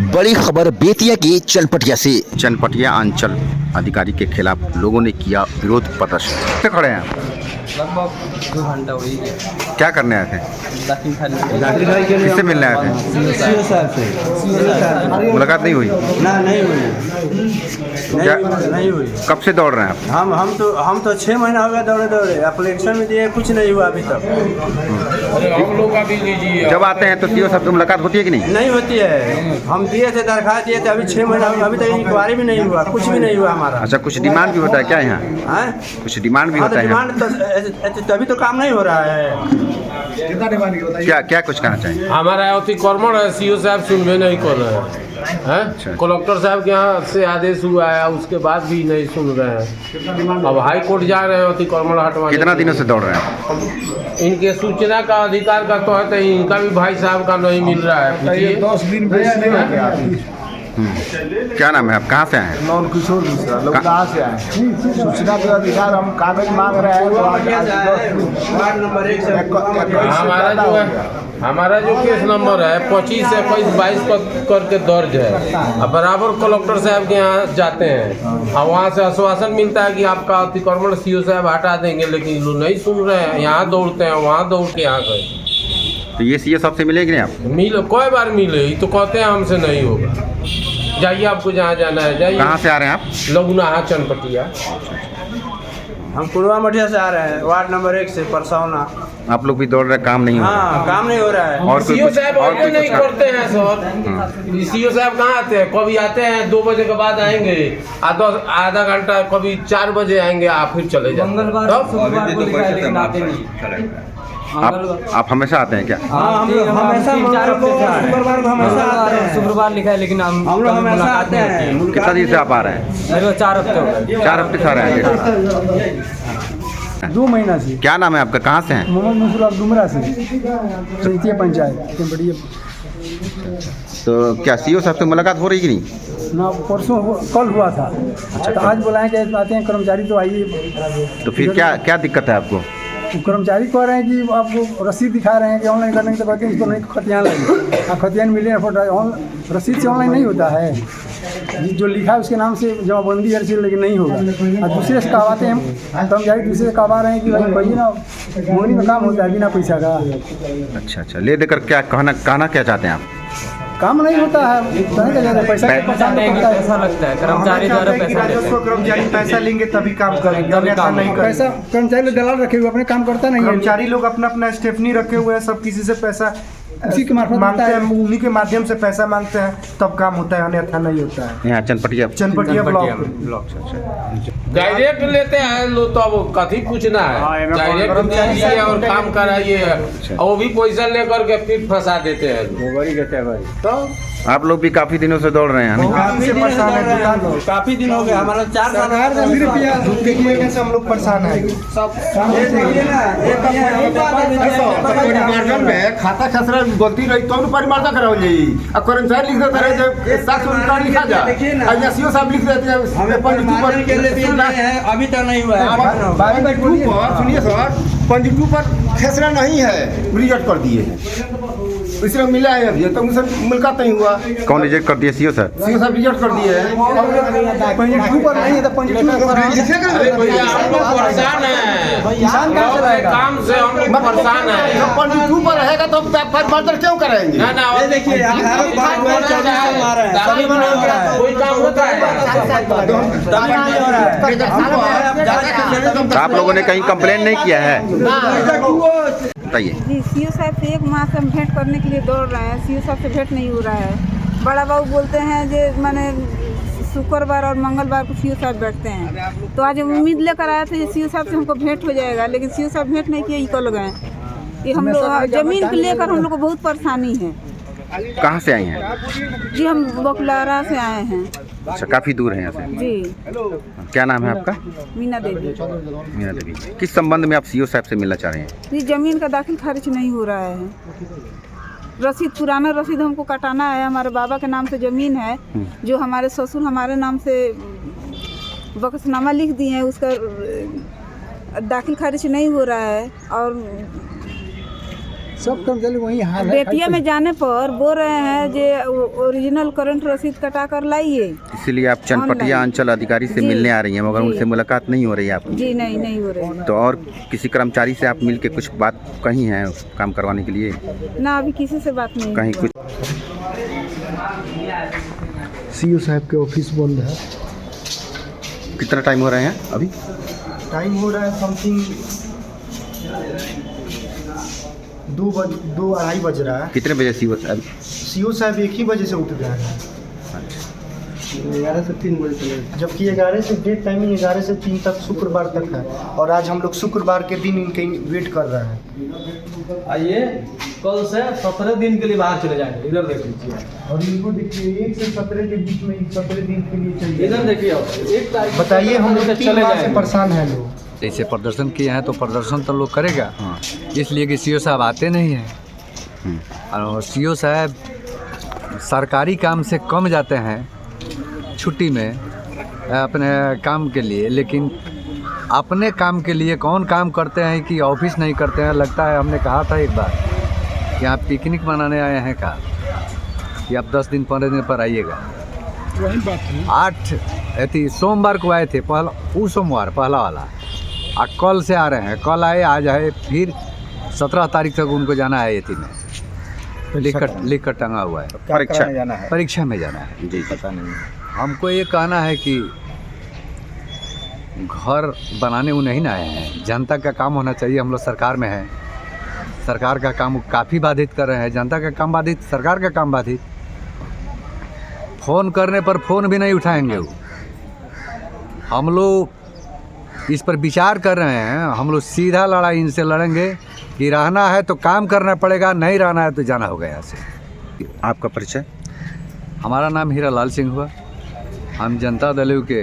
बड़ी खबर बेतिया की चनपटिया से। चनपटिया अंचल अधिकारी के खिलाफ लोगों ने किया विरोध प्रदर्शन। कितने खड़े हैं आप? लगभग 2 घंटा हुई। क्या करने आए थे? किससे मिलने आए थे? सीओ साहब से। मुलाकात नहीं हुई? नहीं हुई। क्या नहीं हुई। कब से दौड़ रहे हैं आप? हम तो 6 महीना हो गया दौड़े एप्लीकेशन में दिए, कुछ नहीं हुआ अभी तक। हम लोग का भी लीजिए। जब आते हैं तो सीओ साहब से मुलाकात होती है कि नहीं? नहीं होती है। हम दिए थे, दरखास्त दिए थे, अभी 6 महीना अभी तक इंक्वायरी भी नहीं हुआ, कुछ भी नहीं हुआ हमारा। अच्छा, कुछ डिमांड भी होता है क्या यहाँ? कुछ डिमांड भी होता है? डिमांड तो तभी तो काम नहीं हो रहा है। क्या कुछ कहना चाहिए? हमारा अति कर्मण है, सीओ साहब सुनवे नहीं कर रहे हैं। अच्छा। कलेक्टर साहब के यहाँ से आदेश हुआ है, उसके बाद भी नहीं सुन रहे हैं। अब हाई कोर्ट जा रहे हैं अति कर्मण हटवाने। कितना दिनों से दौड़ रहे हैं? इनके सूचना का अधिकार का तो है, इनका भी भाई साहब का नहीं मिल रहा है। 10 दिन क्या नाम है आप? कहाँ से आए हैं? नौन किशोर मिश्रा। लोग कहाँ से आए हैं? सूचना के अधिकार हम कागज मांग रहे हैं। वार्ड नंबर 1 से हमारा जो केस नंबर है 25 से 22 करके दर्ज है। अब बराबर कलेक्टर साहब के यहाँ जाते हैं और वहाँ से आश्वासन मिलता है कि आपका अतिक्रमण सीओ साहब हटा देंगे, लेकिन लोग नहीं सुन रहे हैं। यहाँ दौड़ते हैं, वहाँ दौड़ के यहाँ गए। तो ये सीओ साहब से मिले कि नहीं आप? मिले, कई बार मिले, तो कहते हैं हमसे नहीं होगा। जाइए, आपको जहाँ जाना है जाइए। कहाँ से आ रहे हैं आप? लघुनाहा चनपटिया। हम पुरवा मठिया से आ रहे हैं, वार्ड नंबर 1 से परसौना। आप लोग भी दौड़ रहे, काम नहीं हो रहा? हाँ, काम नहीं हो रहा है। और कोई सीओ कुछ साहब और कोई नहीं कुछ करते हैं सर। सीओ साहब कहाँ आते हैं? कभी आते हैं 2 बजे के बाद आएंगे, आधा घंटा, कभी 4 बजे आएंगे, आप फिर चले जाते हैं। आप हमेशा आते हैं क्या? हम हमेशा शुक्रवार को हमेशा आते हैं। शुक्रवार लिखा है, लेकिन हम लोग हमेशा आते हैं। कितना दिन से आप आ रहे हैं? मेरे 4 हफ्ते हो गए। 4 हफ्ते से आ रहे हैं? 2 महीना से। क्या नाम है आपका? कहाँ से हैं? मोहम्मद मंसूर डुमरा से, चैतिया पंचायत बढ़िया। तो क्या सीओ साहब से मुलाकात हो रही कि नहीं? ना, परसों कल हुआ था। तो आज बुलाएं कि आते हैं कर्मचारी, तो आइए। तो फिर क्या दिक्कत है आपको? कर्मचारी कह रहे हैं कि आपको रसीद दिखा रहे हैं कि ऑनलाइन करने की, तो कहते हैं इसको नहीं, खतियान लगे। खतियान मिले रसीद से ऑनलाइन नहीं होता है। जो लिखा है उसके नाम से जमाबंदी है, लेकिन नहीं होगा। और दूसरे से कहवाते हैं हम, कर्मचारी दूसरे से कहवा रहे हैं कि भाई भैया ना, मंगनी में काम होता है बिना पैसा का। अच्छा, ले देकर क्या कहना क्या चाहते हैं आप? काम नहीं होता है, पैसा लगता है कर्मचारी द्वारा कर्मचारी पैसा लेंगे तभी काम करेंगे। पैसा कर्मचारी दलाल रखे हुए, अपने काम करता नहीं है। कर्मचारी लोग अपना स्टेप नहीं रखे हुए हैं, सब किसी से पैसा उसी के मार्फत मांगते हैं, उन्हीं के माध्यम से पैसा मांगते हैं, तब काम होता है, अन्यथा नहीं होता है। यहाँ चनपटिया ब्लॉक डायरेक्ट लेते हैं लोग, तो अब कथी पूछना है? डायरेक्ट दीजिए और काम कराइए, और वो भी पैसा लेकर के फिर फंसा देते हैं। तो आप लोग भी काफी दिनों से दौड़ रहे हैं? काफी दिन हो गए, हमारा 4 साल से हम लोग परेशान है। खाता खसरा गलती रही तो परिमार्जन कराओ जाई। अब कर्मचारी लिख देते रहे, 700 रिकॉर्ड लिखा जाए, या सीओ साहब लिख देते हैं। हमें पंजीकरण के लिए भी है, अभी तक नहीं हुआ है। सुनिए सर, पंजीकरण पर खसरा नहीं है, रिजेक्ट कर दिए। इसलिए मिला है अभी, तो मुझसे मुलाकात नहीं हुआ। कौन रिजेक्ट कर दिया? सीओ साहब? सीओ साहब रिजेक्ट कर दिए हैं। पंजीकृत पर नहीं है, तो पंजीकृत परेशान है, काम से हम लोग परेशान है। पंजीकृत पर रहेगा तो परिमार्जन क्यों कराएंगे? देखिए, कोई काम होता है, आप लोगों ने कहीं कंप्लेन नहीं किया है? बताइए। जी, सीओ साहब से 1 माह से हम भेंट करने के लिए दौड़ रहे हैं। सीओ साहब से भेंट नहीं हो रहा है। बड़ा बाबू बोलते हैं जो मैंने शुक्रवार और मंगलवार को सीओ साहब बैठते हैं, तो आज उम्मीद लेकर आया था सीओ साहब से हमको भेंट हो जाएगा, लेकिन सीओ साहब भेंट नहीं किए, कल गए। कि हम लोग जमीन को लेकर हम लोग को बहुत परेशानी है। कहाँ से आई हैं? जी, हम बकुलारा से आए हैं। अच्छा, काफी दूर है यहाँ से? जी। क्या नाम है आपका? मीना देवी। मीना देवी। किस संबंध में आप सीओ साहब से मिलना चाह रहे हैं? जी, जमीन का दाखिल खारिज नहीं हो रहा है। रसीद, पुराना रसीद हमको कटाना है। हमारे बाबा के नाम से ज़मीन है, जो हमारे ससुर हमारे नाम से बकसनामा लिख दिए हैं, उसका दाखिल खारिज नहीं हो रहा है। और सब कर्मचारी वही हाल है। बेतिया में जाने पर बोल रहे हैं जो ओरिजिनल करंट रसीद कटा कर लाइए। इसलिए आप चनपटिया अंचल अधिकारी से जी। मिलने आ रही हैं, मगर जी। उनसे मुलाकात नहीं हो रही है आपकी। जी नहीं हो रहे। तो और किसी कर्मचारी से आप मिल के कुछ बात कही हैं काम करवाने के लिए? ना अभी किसी से बात नहीं। कहीं कुछ सीओ साहब के ऑफिस बंद है। कितना टाइम हो रहे हैं अभी? टाइम हो रहा है समथिंग 2-2:30 बज रहा है। कितने बजे सीओ साहब 1 ही बजे से उठ गए हैं। 11 से 3 बजे तक, जबकि 11 से डेट टाइमिंग 11 से 3 तक शुक्रवार तक है। और आज हम लोग शुक्रवार के दिन इनके वेट कर रहे हैं। आइए कल से 17 दिन के लिए बाहर चले जाएंगे। इधर देख लीजिए और इनको देखिए 1 से 17 के बीच में 17 दिन के लिए चाहिए। इधर देखिए 1 तारीख बताइए, हम लोग 3 माह से परेशान हैं लोग। जैसे प्रदर्शन किए हैं तो प्रदर्शन तो लोग करेगा, हाँ। इसलिए कि सीओ साहब आते नहीं हैं। और सीओ साहब सरकारी काम से कम जाते हैं छुट्टी में अपने काम के लिए, लेकिन अपने काम के लिए कौन काम करते हैं कि ऑफिस नहीं करते हैं। लगता है हमने कहा था एक बार कि आप पिकनिक मनाने आए हैं का, कि आप 10 दिन 15 दिन पर आइएगा। वही बात है। 8 सोमवार को आए थे, वो सोमवार पहला वाला, और कल से आ रहे हैं। कल आए, आज आए, फिर 17 तारीख तक उनको जाना है एथी में, लिख कर टंगा हुआ है। परीक्षा में जाना है जी, पता नहीं। हमको ये कहना है कि घर बनाने वो नहीं ना आए हैं, जनता का काम होना चाहिए। हम लोग सरकार में हैं, सरकार का काम काफ़ी बाधित कर रहे हैं। जनता का काम बाधित, सरकार का काम बाधित। फ़ोन करने पर फ़ोन भी नहीं उठाएंगे वो। हम लोग इस पर विचार कर रहे हैं। हम लोग सीधा लड़ाई इनसे लड़ेंगे कि रहना है तो काम करना पड़ेगा, नहीं रहना है तो जाना होगा यहाँ से। आपका परिचय? हमारा नाम हीरालाल सिंह हुआ। हम जनता दल के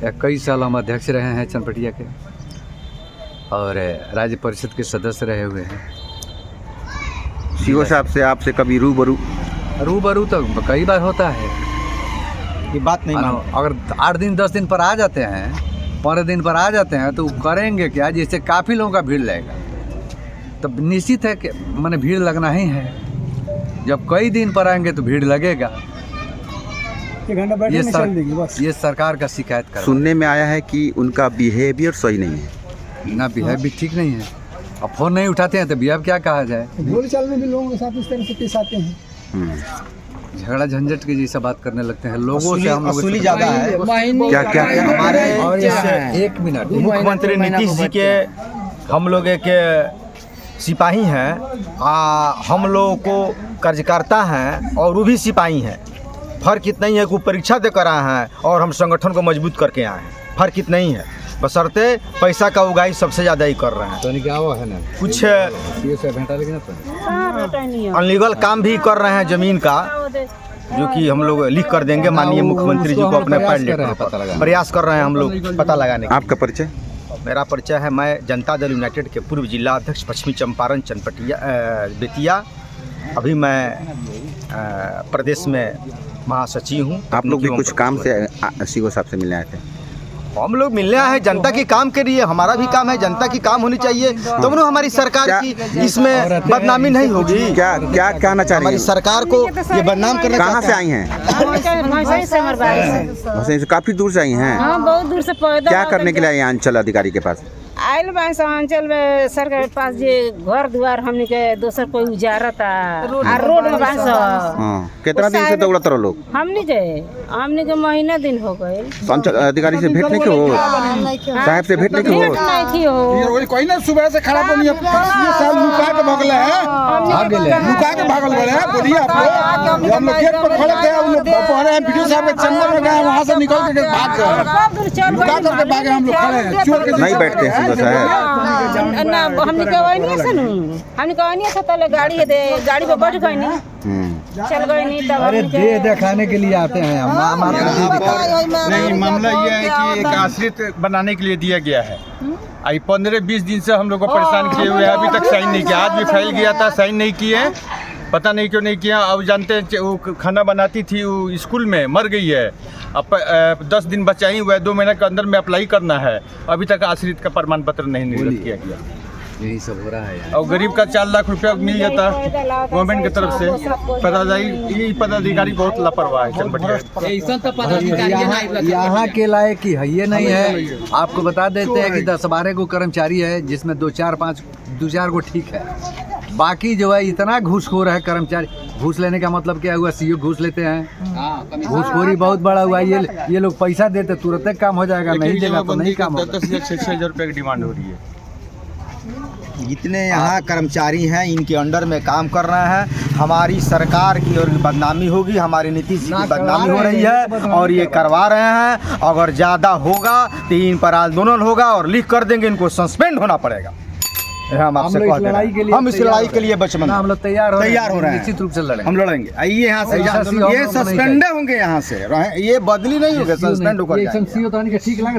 21 साल हम अध्यक्ष रहे हैं चनपटिया के, और राज्य परिषद के सदस्य रहे हुए हैं। सीओ साहब से आपसे कभी रूबरू तो कई बार होता है। ये बात नहीं मानते। अगर 8 दिन 10 दिन पर आ जाते हैं, 15 दिन पर आ जाते हैं, तो करेंगे क्या? जैसे काफ़ी लोगों का भीड़ लगेगा, तब निश्चित है कि माने भीड़ लगना ही है। जब कई दिन पर आएंगे तो भीड़ लगेगा। 1 घंटा बैठे में चल देंगे बस। ये सरकार का शिकायत कर। सुनने में आया है कि उनका बिहेवियर सही नहीं है। ना बिहेव भी ठीक नहीं है। अब फ़ोन नहीं उठाते हैं तो बिहेव क्या कहा जाए? बोल चाल में भी लोगों के साथ इस तरह से पेश आते हैं। झगड़ा झंझट की जैसा बात करने लगते हैं लोगों से। हम लोग वसूली ज़्यादा है। क्या हमारे और एक मिनट, मुख्यमंत्री नीतीश जी के हम लोग एक सिपाही हैं, हम लोगों को कार्यकर्ता हैं और वो भी सिपाही हैं। फर्क इतना ही है कि वो परीक्षा देकर आए हैं और हम संगठन को मजबूत करके आए हैं। फर्क इतना ही है, बशर्ते पैसा का उगाई सबसे ज़्यादा ही कर रहे हैं। तो क्या हुआ है ना, कुछ लेकिन अनलीगल काम भी कर रहे हैं ज़मीन का, जो कि हम लोग लिख कर देंगे माननीय मुख्यमंत्री जी को अपने प्रयास कर रहे हैं हम लोग पता लगाने का। आपका परिचय? मेरा परिचय है, मैं जनता दल यूनाइटेड के पूर्व जिला अध्यक्ष पश्चिमी चंपारण चनपटिया बेतिया। अभी मैं प्रदेश में महासचिव हूँ। आप लोग भी कुछ काम से सीओ साहब से मिलने आए थे? हम लोग मिलने आए हैं जनता के काम के लिए। हमारा भी काम है, जनता की काम होनी चाहिए, तब ना हमारी सरकार की इसमें बदनामी नहीं होगी। क्या कहना चाह रही हमारी हैं? सरकार को ये बदनाम करना कहाँ से आई हैं? वैसे काफी दूर से आई हैं। हाँ, बहुत दूर से पैदल। क्या करने के लिए आई हैं अंचल अधिकारी के पास? आयल बा अंचल में सरकार के पास जे घर द्वार हमने के दोसर कोई उजारता आ रोड में बांस। हाँ, कितना दिन से दौड़त रहो लोग? हमने के महीना दिन हो गए। तो अंचल अधिकारी से भेंट नहीं की हो? साहब से भेंट नहीं की हो? कोई ना सुबह से खड़ा बनी साहब लुका के भागल है, लुका के भागल है। बोलिए आप लोग, हम लोग गेट पर खड़े थे, हम लोग पहले हम वीडियो साहब के चैनल में गए, वहां से निकल के भाग गए, लुका करके भागे। हम लोग खड़े हैं, चोर के नहीं बैठते हैं सीओ साहब? ना हमने कहवाई नहीं सुनू, हमने कहवाई नहीं था गाड़ी दे, गाड़ी पे बैठ गए नहीं, चल गए नहीं। तब अरे दे दिखाने के लिए आते हैं हम। नहीं, मामला ये है कि एक आश्रित बनाने के लिए दिया गया है। 15-20 दिन से हम लोग को परेशान किए हुए हैं, अभी तक साइन नहीं किया। आज भी फैल गया था, साइन नहीं किए, पता नहीं क्यों नहीं किया। अब जानते हैं वो खाना बनाती थी, वो स्कूल में मर गई है। अब 10 दिन बचा ही हुआ है, 2 महीने के अंदर में अप्लाई करना है। अभी तक आश्रित का प्रमाण पत्र नहीं निर्गत किया गया। यही सब हो रहा है यार। और गरीब का 4 लाख रुपया मिल जाता गवर्नमेंट की तरफ से। पदाधिकारी बहुत लापरवाह है चनपटिया। यहाँ के लायक ही है ये नहीं है। आपको बता देते हैं कि 10-12 को कर्मचारी है, जिसमें 2-4 को ठीक है, बाकी जो है इतना घूसखोर है कर्मचारी। घूस लेने का मतलब क्या हुआ? सीओ घूस लेते हैं, घूसखोरी बहुत बड़ा हुआ। ये लोग पैसा देते तुरंत काम हो जाएगा, नहीं देगा तो नहीं काम होगा। 10,000 रुपये की डिमांड हो रही है। जितने यहाँ कर्मचारी हैं इनके अंडर में काम कर रहे हैं। हमारी सरकार की और बदनामी होगी, हमारी नीतीश की बदनामी हो रही है और ये करवा रहे हैं। अगर ज़्यादा होगा तो इन पर आंदोलन होगा और लिख कर देंगे, इनको सस्पेंड होना पड़ेगा। हम आपसे कहते हैं, हम इस लड़ाई के लिए बचपन हम लोग तैयार हो रहे हैं, निश्चित रूप से लड़ेंगे। हम लड़ेंगे। आइए यहाँ से, ये सस्पेंड होंगे, यहाँ से ये बदली नहीं होगा, सस्पेंड होकर जाएंगे। ठीक लग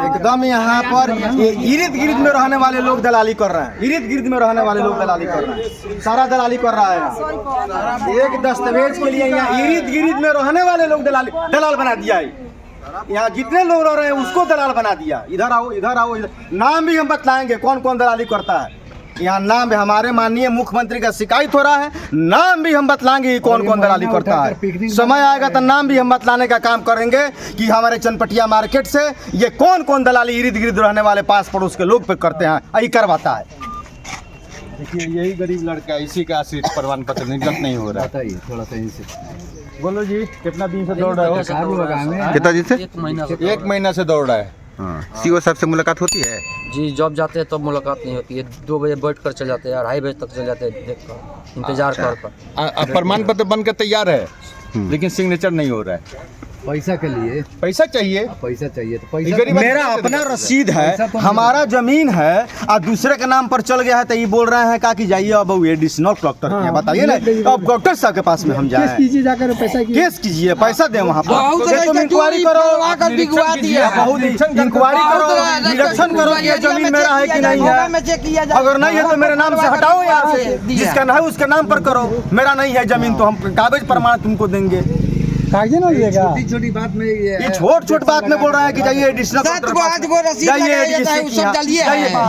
एकदम यहाँ पर इर्द गिर्द में रहने वाले लोग दलाली कर रहे हैं। इर्द गिर्द में रहने वाले लोग दलाली कर रहे हैं, सारा दलाली कर रहा है। एक दस्तावेज के लिए यहाँ इर्द गिर्द में रहने वाले लोग दलाल बना दिया है। यहाँ जितने लोग रह रहे हैं उसको दलाल बना दिया। इधर आओ, इधर आओ, इधर। नाम भी हम बतलाएंगे कौन कौन दलाली करता है। यहाँ नाम भी हमारे माननीय मुख्यमंत्री का शिकायत हो रहा है, नाम भी हम बतलाएंगे कौन कौन दलाली करता है। समय आएगा तो नाम भी हम बतलाने का काम करेंगे कि हमारे चनपटिया मार्केट से ये कौन कौन दलाली इर्द गिर्द रहने वाले पास पड़ोस के लोग पे करते हैं, यही करवाता है। देखिए यही गरीब लड़का, इसी का आश्रित प्रमाण पत्र निर्गत नहीं हो रहा है। थोड़ा सही से बोलो जी, कितना दिन से दौड़ रहे हो? कितना दिन से? 1 महीना से दौड़ रहा है। सीओ साहब से मुलाकात होती है? जी, जॉब जाते हैं तब मुलाकात नहीं होती है। 2 बजे बैठ कर चले जाते हैं, 2:30 बजे तक चले जाते हैं, देख कर इंतजार कर। प्रमाण पत्र बनकर तैयार है लेकिन सिग्नेचर नहीं हो रहा है। पैसा के लिए पैसा चाहिए तो पैसा मेरा अपना रसीद है, हमारा जमीन है और दूसरे के नाम पर चल गया है तो ये बोल रहे हैं कि जाइए अब एडिशनल कलेक्टर के बताइए ना, अब कलेक्टर साहब के पास में हम जाए, केस कीजिए जाकर, पैसा केस कीजिए, पैसा दें वहाँ पर, इंक्वायरी करो, बहुत इंक्वायरी करो, निरीक्षण करो कि जमीन मेरा है कि नहीं है। अगर नहीं है तो मेरे नाम से हटाओ यहाँ से, जिसका नहीं है उसके नाम पर करो। मेरा नहीं है जमीन तो हम कागज प्रमाण तुमको देंगे। कागज नहीं देगा। छोटी बात में ये छोट बात में बोल रहा है कि जाइए एडिशनल,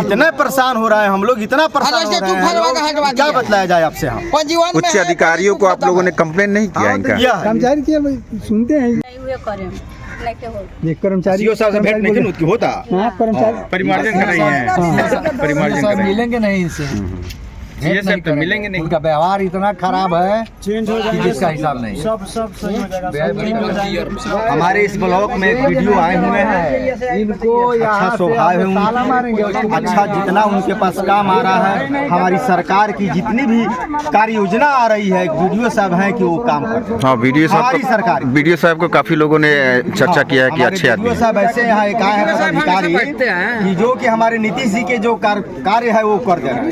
इतने परेशान हो रहा है हम लोग, इतना परेशान हो रहे हैं, क्या बतलाया जाए आपसे। हम उच्च अधिकारियों को आप लोगों ने कंप्लेन नहीं किया इनका? कर्मचारी किया सुनते हैं, कर्मचारी भेंट नहीं होता, परिमार्जन कर रही है, परिमार्जन मिलेंगे नहीं इनसे, तो मिलेंगे नहीं। उनका व्यवहार इतना खराब है चेंज हो कि जिसका हिसाब नहीं। सब सही हो जाएगा। हमारे इस ब्लॉक में एक वीडियो आए हुए हैं, इनको अच्छा स्वभाव है, अच्छा जितना उनके पास काम आ रहा है, हमारी सरकार की जितनी भी कार्य योजना आ रही है, वीडियो साहब हैं कि वो काम करते हैं। हाँ, वीडियो हमारी सरकार, वीडियो साहब को काफी लोगों ने चर्चा किया है कि अच्छे आदमी वीडियो साहब ऐसे यहाँ एक आए हैं पदाधिकारी कि जो कि हमारे नीतीश जी के जो कार्य है वो कर दे रहे हैं।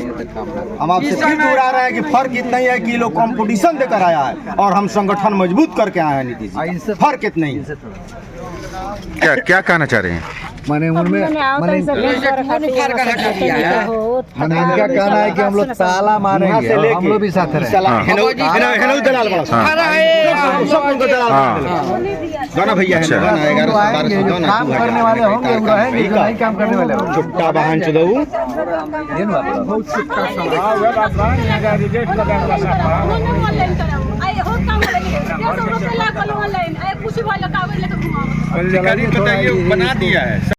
हम आपसे फिर दोहरा रहे हैं कि फर्क इतना ही है कि लोग कंपटीशन देकर आया है और हम संगठन मजबूत करके आए हैं नीतीश जी, फर्क इतना ही। क्या कहना चाह रहे हैं? मैंने उनमें इनका कहना है कि हम लोग ताला मारेंगे, हम लोग भी साथ रहें। भैया काम करने वाले होंगे रहेंगे, जो नहीं काम करने वाले होंगे छुट्टा वाहन चुदऊ बताइए, बना दिया है।